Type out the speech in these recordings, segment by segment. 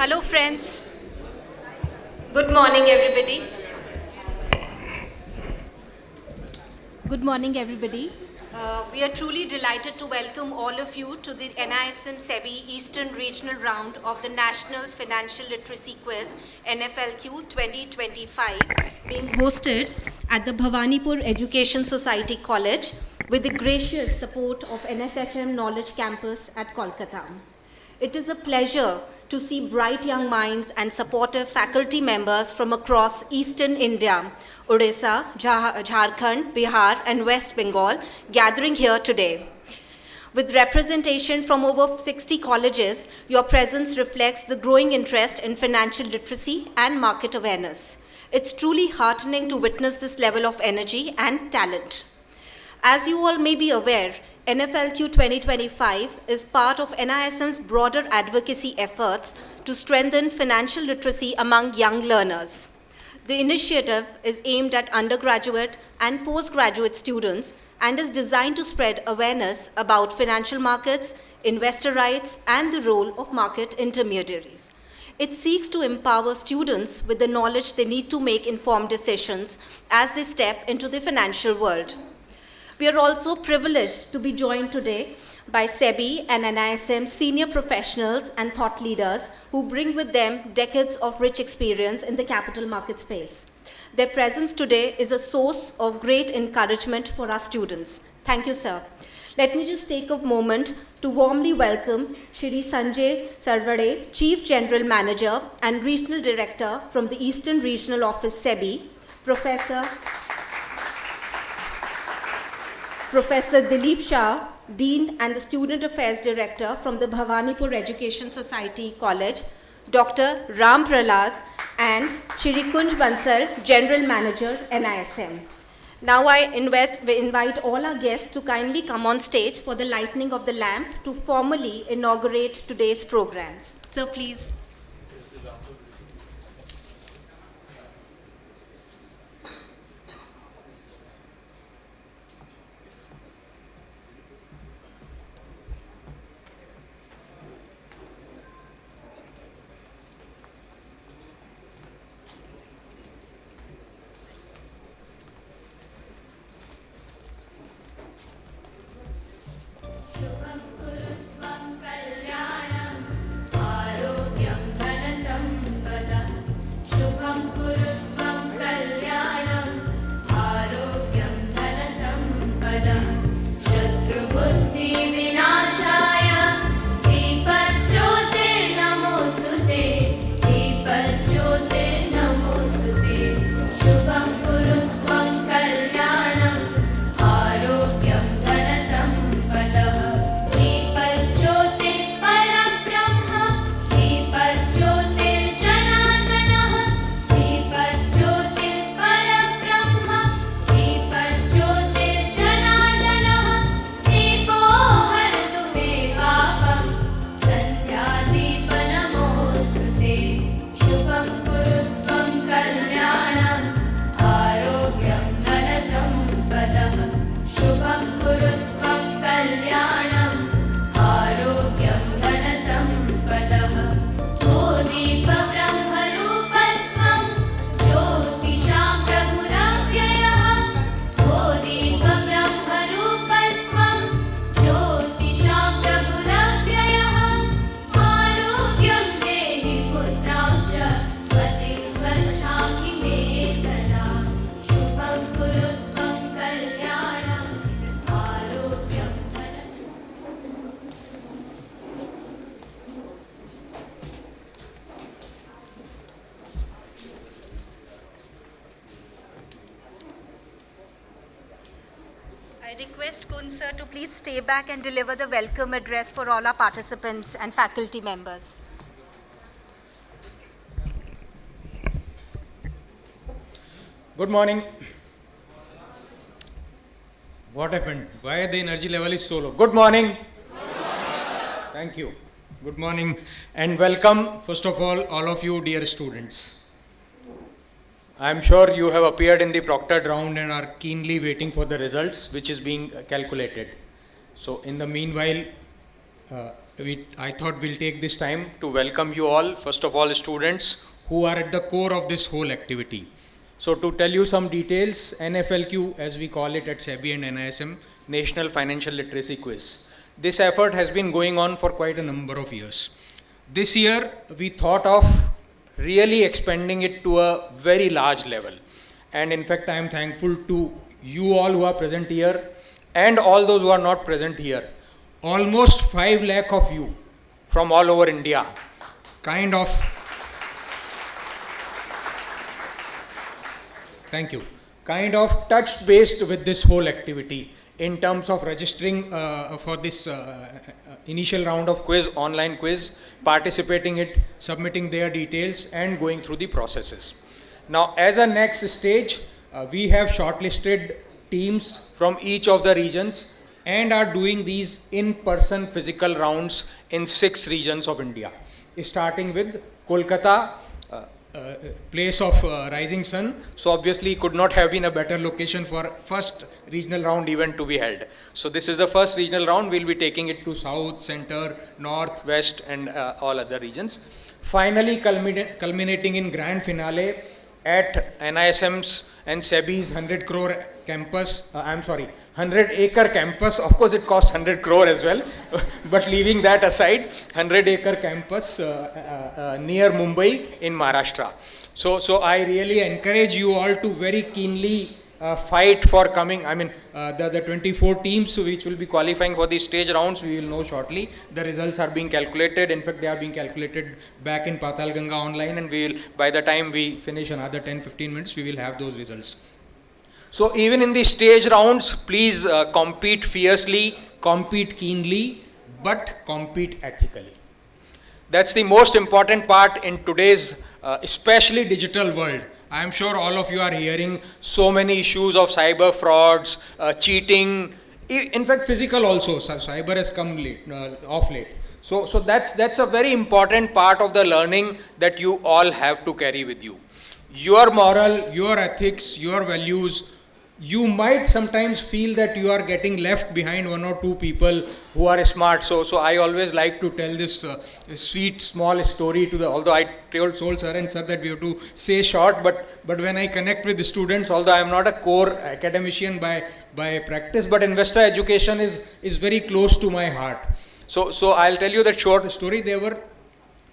Hello friends. Good morning everybody. Good morning everybody. We are truly delighted to welcome all of you to the NISM SEBI Eastern Regional Round of the National Financial Literacy Quiz NFLQ 2025 being hosted at the Bhawanipur Education Society College with the gracious support of NSHM Knowledge Campus at Kolkata. It is a pleasure to see bright young minds and supportive faculty members from across Eastern India, Odisha, Jharkhand, Bihar, and West Bengal gathering here today. With representation from over 60 colleges, your presence reflects the growing interest in financial literacy and market awareness. It's truly heartening to witness this level of energy and talent. As you all may be aware, NFLQ 2025 is part of NISM's broader advocacy efforts to strengthen financial literacy among young learners. The initiative is aimed at undergraduate and postgraduate students and is designed to spread awareness about financial markets, investor rights, and the role of market intermediaries. It seeks to empower students with the knowledge they need to make informed decisions as they step into the financial world. We are also privileged to be joined today by SEBI and NISM senior professionals and thought leaders who bring with them decades of rich experience in the capital market space. Their presence today is a source of great encouragement for our students. Thank you, sir. Let me just take a moment to warmly welcome Shri Sanjay Sarvade, Chief General Manager and Regional Director from the Eastern Regional Office SEBI, Professor Dilip Shah, Dean and the Student Affairs Director from the Bhawanipur Education Society College, Dr. Ram Prahlad, and Shri Kunj Bansal, General Manager, NISM. Now I invite all our guests to kindly come on stage for the lighting of the lamp to formally inaugurate today's programs. So please. I request Kun sir to please stay back and deliver the welcome address for all our participants and faculty members. Good morning. What happened? Why the energy level is so low? Good morning. Thank you. Good morning and welcome, first of all of you dear students. I am sure you have appeared in the proctored round and are keenly waiting for the results which is being calculated. So in the meanwhile, I thought we'll take this time to welcome you all. First of all, students who are at the core of this whole activity. So to tell you some details, NFLQ, as we call it at SEBI and NISM, National Financial Literacy Quiz. This effort has been going on for quite a number of years. This year, we thought of really expanding it to a very large level. And in fact, I am thankful to you all who are present here and all those who are not present here. Almost 5 lakh of you from all over India kind of touched base with this whole activity in terms of registering for this initial round of quiz, online quiz, participating it, submitting their details and going through the processes. Now, as a next stage, we have shortlisted teams from each of the regions and are doing these in-person physical rounds in 6 regions of India, starting with Kolkata, place of rising sun. So obviously could not have been a better location for first regional round event to be held. So this is the first regional round. We'll be taking it to south, center, north, west and all other regions. Finally culminating in grand finale at NISM's and SEBI's 100-acre campus. Of course, it cost 100 crore as well, but leaving that aside, 100-acre campus near Mumbai in Maharashtra. So I really encourage you all to very keenly fight for coming. The 24 teams which will be qualifying for the stage rounds, we will know shortly. The results are being calculated. In fact, they are being calculated back in Patal Ganga online, and we will, by the time we finish another 10-15 minutes, we will have those results. So even in the stage rounds, please compete fiercely, compete keenly, but compete ethically. That's the most important part in today's especially digital world. I am sure all of you are hearing so many issues of cyber frauds, cheating, in fact physical also. Cyber has come off late. So that's a very important part of the learning that you all have to carry with you. Your moral, your ethics, your values. You might sometimes feel that you are getting left behind 1 or 2 people who are smart. So I always like to tell this sweet small story to although I told sir and sir that we have to say short, but when I connect with the students, although I am not a core academician by practice, but investor education is very close to my heart. So I'll tell you that short story. There were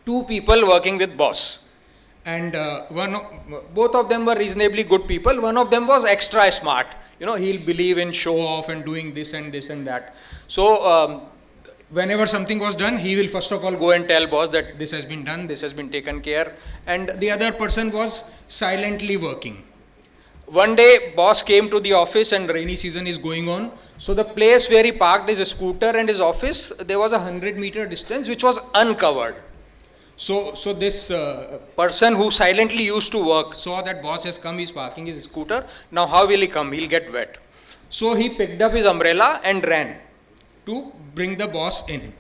2 people working with boss. And both of them were reasonably good people. One of them was extra smart. He'll believe in show off and doing this and that. So whenever something was done, he will first of all go and tell boss that this has been done, this has been taken care. And the other person was silently working. One day, boss came to the office and rainy season is going on. So the place where he parked his scooter and his office, there was a 100-meter distance which was uncovered. So this person who silently used to work saw that boss has come, he's parking his scooter. Now how will he come? He'll get wet. So he picked up his umbrella and ran to bring the boss in.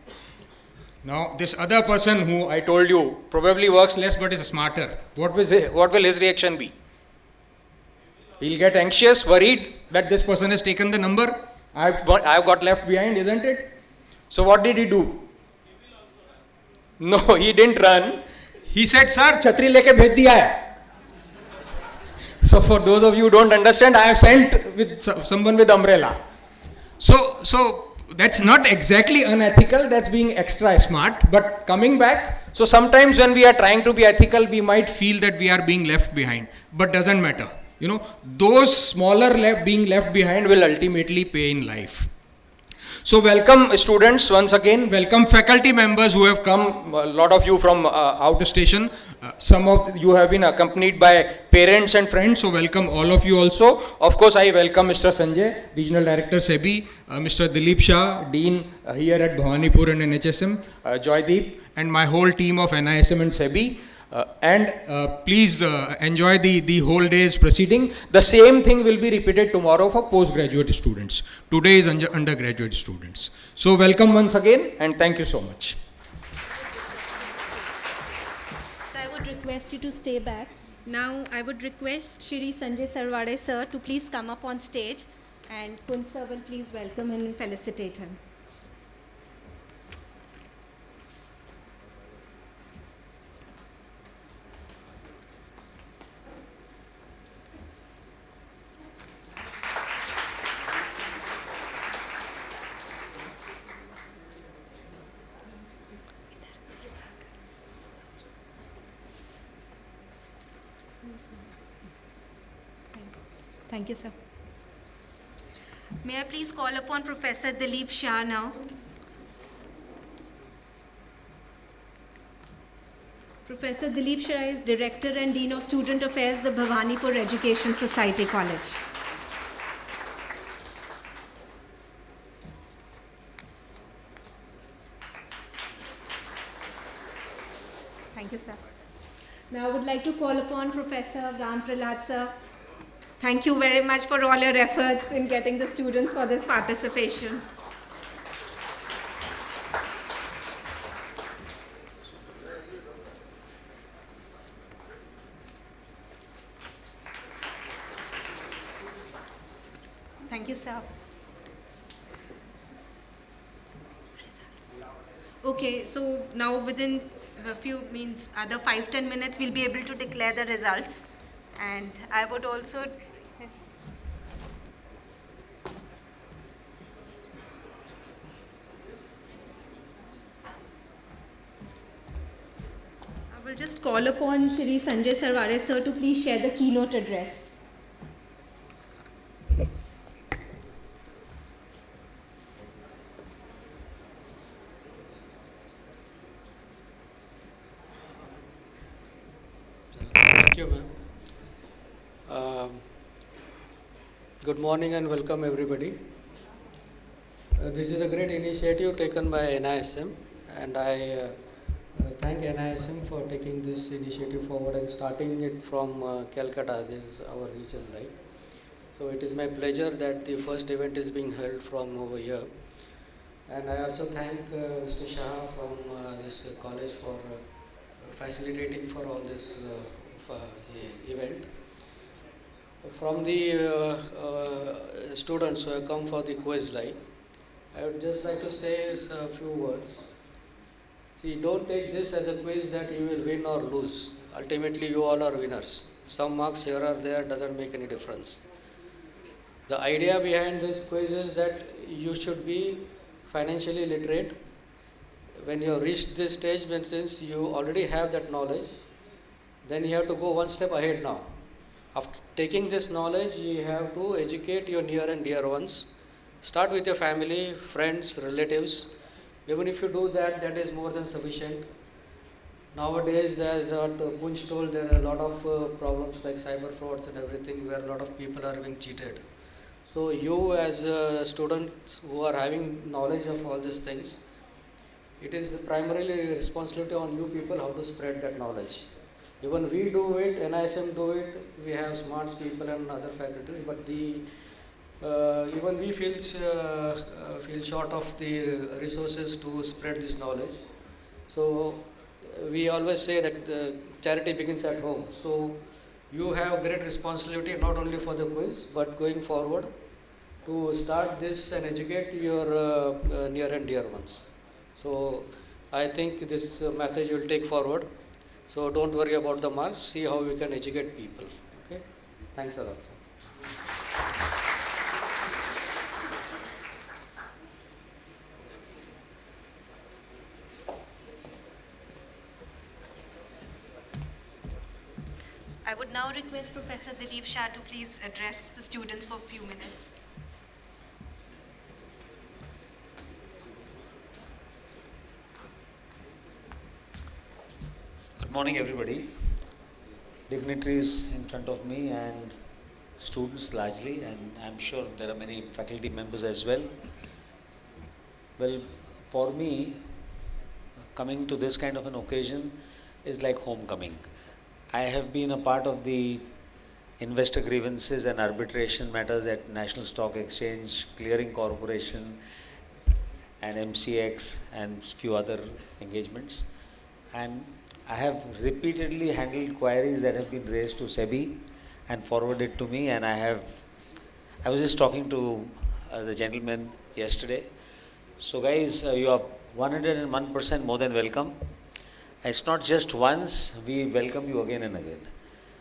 Now this other person who I told you probably works less but is smarter. What will his reaction be? He'll get anxious, worried that this person has taken the number. I've got left behind, isn't it? So what did he do? No, he didn't run. He said, sir, chhatri leke bhej diya hai. So for those of you who don't understand, I have sent with someone with umbrella. So that's not exactly unethical, that's being extra smart. But coming back, so sometimes when we are trying to be ethical, we might feel that we are being left behind. But doesn't matter. Those smaller being left behind will ultimately pay in life. So welcome students once again, welcome faculty members who have come, a lot of you from out station, some of you have been accompanied by parents and friends, so welcome all of you also. Of course I welcome Mr. Sanjay, Regional Director SEBI, Mr. Dilip Shah, Dean here at Bhawanipur and NHSM, Joydeep and my whole team of NISM and SEBI. Please enjoy the whole day's proceeding. The same thing will be repeated tomorrow for postgraduate students. Today is undergraduate students. So welcome once again and thank you so much. So I would request you to stay back. Now I would request Shri Sanjay Sarwade sir to please come up on stage, and Kun sir will please welcome him and felicitate him. Thank you, sir. May I please call upon Professor Dilip Shah now? Professor Dilip Shah is Director and Dean of Student Affairs, the Bhawanipur Education Society College. Thank you, sir. Now I would like to call upon Professor Ram Prahlad, sir. Thank you very much for all your efforts in getting the students for this participation. Thank you, sir. Okay, so now within a few other 5-10 minutes, we'll be able to declare the results. And I would also, yes. I will just call upon Shri Sanjay Sarware sir to please share the keynote address. Thank you, ma'am. Good morning and welcome everybody. This is a great initiative taken by NISM, and I thank NISM for taking this initiative forward and starting it from Kolkata. This is our region, right? So it is my pleasure that the first event is being held from over here. And I also thank Mr. Shah from this college for facilitating for all this event. From the students who have come for the quiz live, I would just like to say a few words. See, don't take this as a quiz that you will win or lose. Ultimately, you all are winners. Some marks here or there doesn't make any difference. The idea behind this quiz is that you should be financially literate. When you have reached this stage, since you already have that knowledge, then you have to go one step ahead now. After taking this knowledge, you have to educate your near and dear ones. Start with your family, friends, relatives. Even if you do that, that is more than sufficient. Nowadays, as Punch told, there are a lot of problems like cyber frauds and everything where a lot of people are being cheated. So you as students who are having knowledge of all these things, it is primarily a responsibility on you people how to spread that knowledge. Even we do it, NISM do it, we have smart people and other faculties, but even we feel short of the resources to spread this knowledge. So we always say that charity begins at home. So you have great responsibility not only for the quiz, but going forward to start this and educate your near and dear ones. So I think this message will take forward. So don't worry about the marks, see how we can educate people. Okay? Thanks a lot. I would now request Professor Dilip Shah to please address the students for a few minutes. Good morning, everybody. Dignitaries in front of me and students largely, and I'm sure there are many faculty members as well. Well, for me, coming to this kind of an occasion is like homecoming. I have been a part of the investor grievances and arbitration matters at National Stock Exchange, Clearing Corporation, and MCX, and few other engagements. And I have repeatedly handled queries that have been raised to SEBI and forwarded to me, and I was just talking to the gentleman yesterday. So guys, you are 101% more than welcome. It's not just once, we welcome you again and again.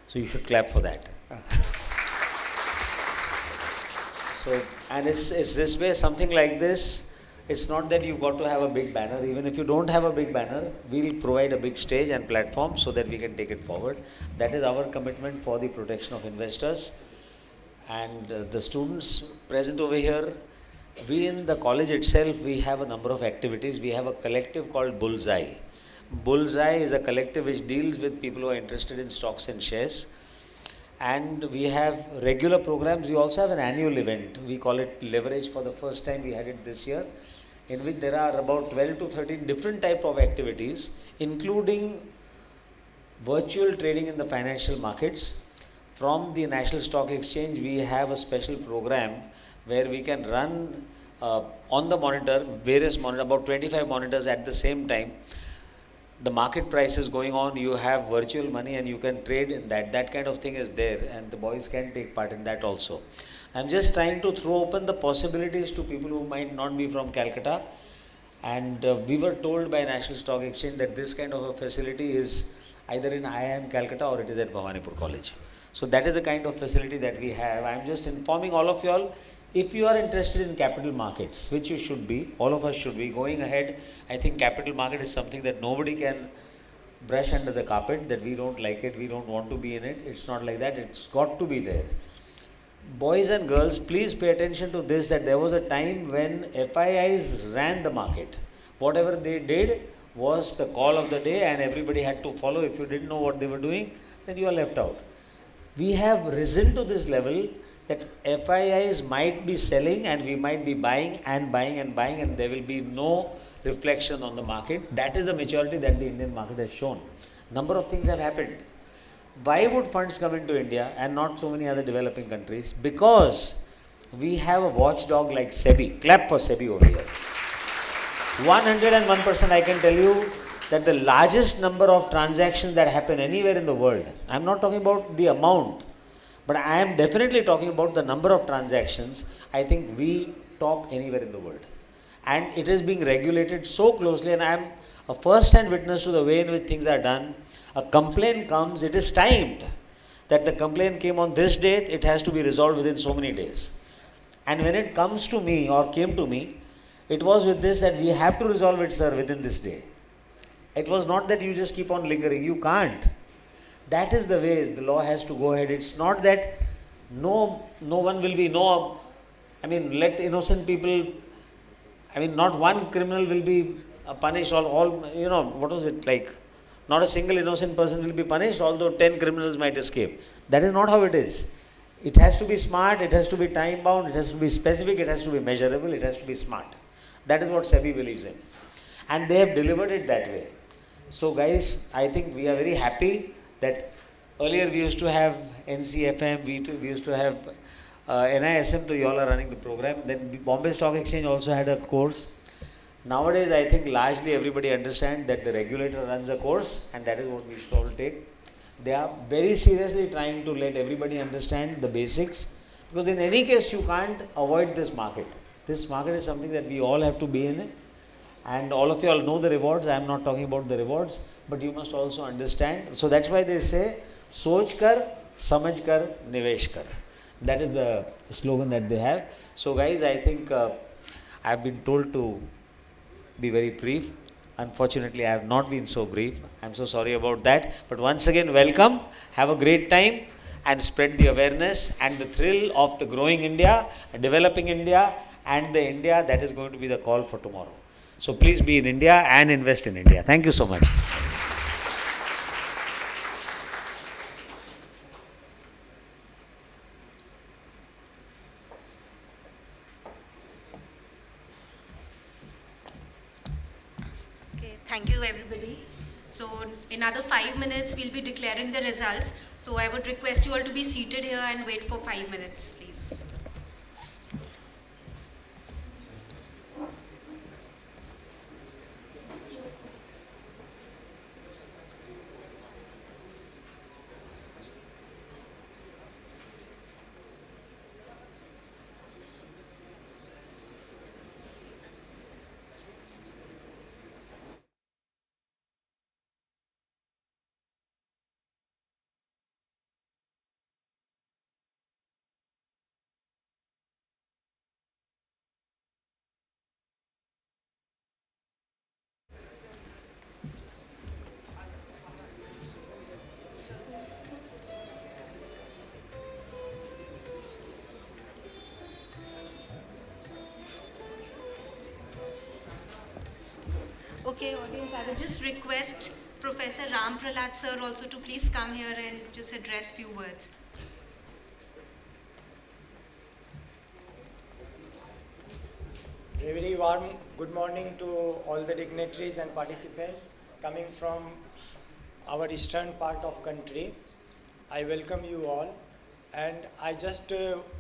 So you should clap for that. So, and it's this way, something like this. It's not that you've got to have a big banner. Even if you don't have a big banner, we'll provide a big stage and platform so that we can take it forward. That is our commitment for the protection of investors. And the students present over here, we in the college itself, we have a number of activities. We have a collective called Bullseye. Bullseye is a collective which deals with people who are interested in stocks and shares. And we have regular programs. We also have an annual event. We call it Leverage. For the first time we had it this year, in which there are about 12 to 13 different type of activities, including virtual trading in the financial markets. From the National Stock Exchange, we have a special program where we can run on the monitor, various monitor, about 25 monitors at the same time. The market price is going on, you have virtual money and you can trade in that. That kind of thing is there, and the boys can take part in that also. I'm just trying to throw open the possibilities to people who might not be from Calcutta. And we were told by National Stock Exchange that this kind of a facility is either in IIM Calcutta or it is at Bhawanipur College. So that is the kind of facility that we have. I'm just informing all of you all, if you are interested in capital markets, which you should be, all of us should be, going ahead, I think capital market is something that nobody can brush under the carpet, that we don't like it, we don't want to be in it. It's not like that, it's got to be there. Boys and girls, please pay attention to this, that there was a time when FIIs ran the market. Whatever they did was the call of the day and everybody had to follow. If you didn't know what they were doing, then you are left out. We have risen to this level that FIIs might be selling and we might be buying and buying and buying, and there will be no reflection on the market. That is the maturity that the Indian market has shown. Number of things have happened. Why would funds come into India and not so many other developing countries? Because we have a watchdog like SEBI. Clap for SEBI over here. 101% I can tell you that the largest number of transactions that happen anywhere in the world, I'm not talking about the amount, but I am definitely talking about the number of transactions. I think we top anywhere in the world. And it is being regulated so closely, and I am a first-hand witness to the way in which things are done. A complaint comes, it is timed. That the complaint came on this date, it has to be resolved within so many days. And when it comes to me or came to me, it was with this that we have to resolve it, sir, within this day. It was not that you just keep on lingering. You can't. That is the way the law has to go ahead. It's not that no one will be, let innocent people, not one criminal will be punished, what was it like? Not a single innocent person will be punished, although 10 criminals might escape. That is not how it is. It has to be smart, it has to be time bound, it has to be specific, it has to be measurable, it has to be smart. That is what SEBI believes in. And they have delivered it that way. So guys, I think we are very happy that earlier we used to have NCFM, we used to have NISM, so you all are running the program. Then Bombay Stock Exchange also had a course. Nowadays, I think largely everybody understands that the regulator runs a course, and that is what we should all take. They are very seriously trying to let everybody understand the basics, because in any case you can't avoid this market. This market is something that we all have to be in it, and all of you all know the rewards. I am not talking about the rewards, but you must also understand. So that's why they say, "Soch kar, samajh kar, nivesh kar." That is the slogan that they have. So guys, I think I have been told to be very brief. Unfortunately, I have not been so brief. I'm so sorry about that. But once again, welcome. Have a great time and spread the awareness and the thrill of the growing India, developing India, and the India that is going to be the call for tomorrow. So please be in India and invest in India. Thank you so much. Okay, thank you everybody. So in another 5 minutes, we'll be declaring the results. So I would request you all to be seated here and wait for 5 minutes, please. Okay, audience, I would just request Professor Ram Prahlad sir also to please come here and just address few words. A very warm good morning to all the dignitaries and participants coming from our eastern part of country. I welcome you all, and I just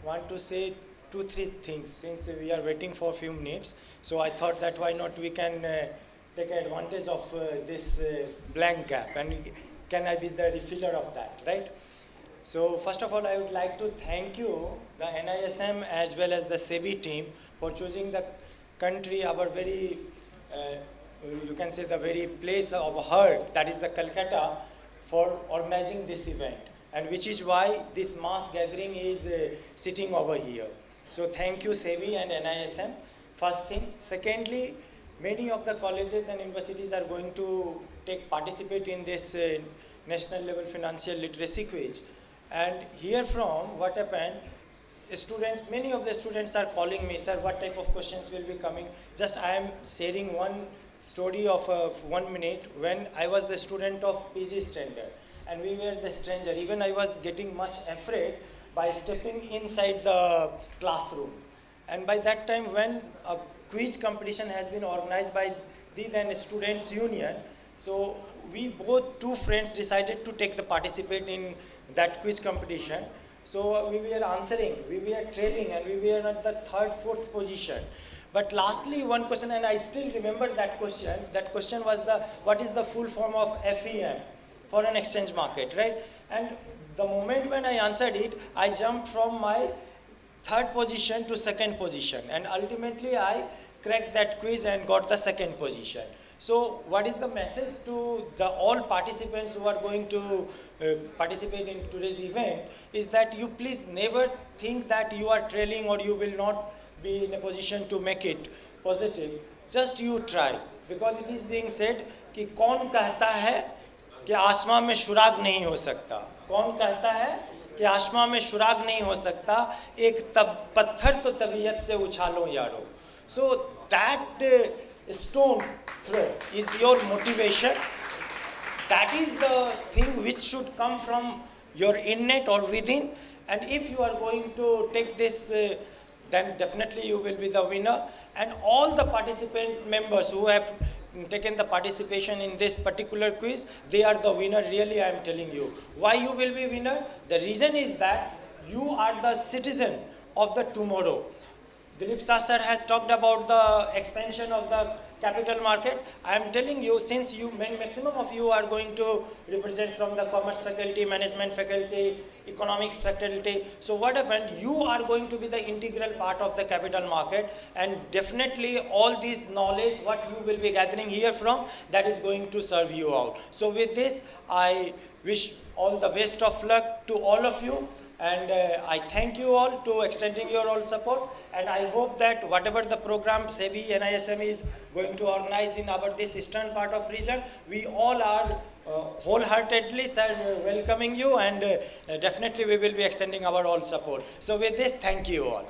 want to say 2-3 things since we are waiting for a few minutes. So I thought that why not we can take advantage of this blank gap, and can I be the refiller of that, right? So first of all, I would like to thank you, the NISM as well as the SEBI team, for choosing the country, our very, you can say the very place of heart, that is the Kolkata, for organizing this event, and which is why this mass gathering is sitting over here. So thank you SEBI and NISM, first thing. Secondly, many of the colleges and universities are going to participate in this national level financial literacy quiz. And here from what happened, students, many of the students are calling me, sir, what type of questions will be coming? Just I am sharing one story of 1 minute when I was the student of PG standard and we were the stranger. Even I was getting much afraid by stepping inside the classroom. And by that time when a quiz competition has been organized by the then Students Union, so we both two friends decided to take the participate in that quiz competition. So we were answering, we were trailing, and we were at the third, fourth position. But lastly, one question, and I still remember that question. That question was what is the full form of FEM, foreign exchange market, right? And the moment when I answered it, I jumped from my third position to second position, and ultimately I cracked that quiz and got the second position. So what is the message to all participants who are going to participate in today's event is that you please never think that you are trailing or you will not be in a position to make it positive. Just you try, because it is being said कि कौन कहता है कि आसमां में सुराग नहीं हो सकता, कौन कहता है कि आसमां में सुराग नहीं हो सकता, एक पत्थर तो तबीयत से उछालो यारो. So that stone throw is your motivation. That is the thing which should come from your innate or within. And if you are going to take this, then definitely you will be the winner. And all the participant members who have taken the participation in this particular quiz, they are the winner. Really, I am telling you. Why you will be winner? The reason is that you are the citizen of the tomorrow. Dilip sir has talked about the expansion of the capital market. I am telling you, since maximum of you are going to represent from the commerce faculty, management faculty, economics faculty. So what happened? You are going to be the integral part of the capital market, and definitely all this knowledge, what you will be gathering here from, that is going to serve you out. So with this, I wish all the best of luck to all of you. And I thank you all to extending your all support, and I hope that whatever the program SEBI NISM is going to organize in our this eastern part of region, we all are wholeheartedly welcoming you, and definitely we will be extending our all support. So with this, thank you all.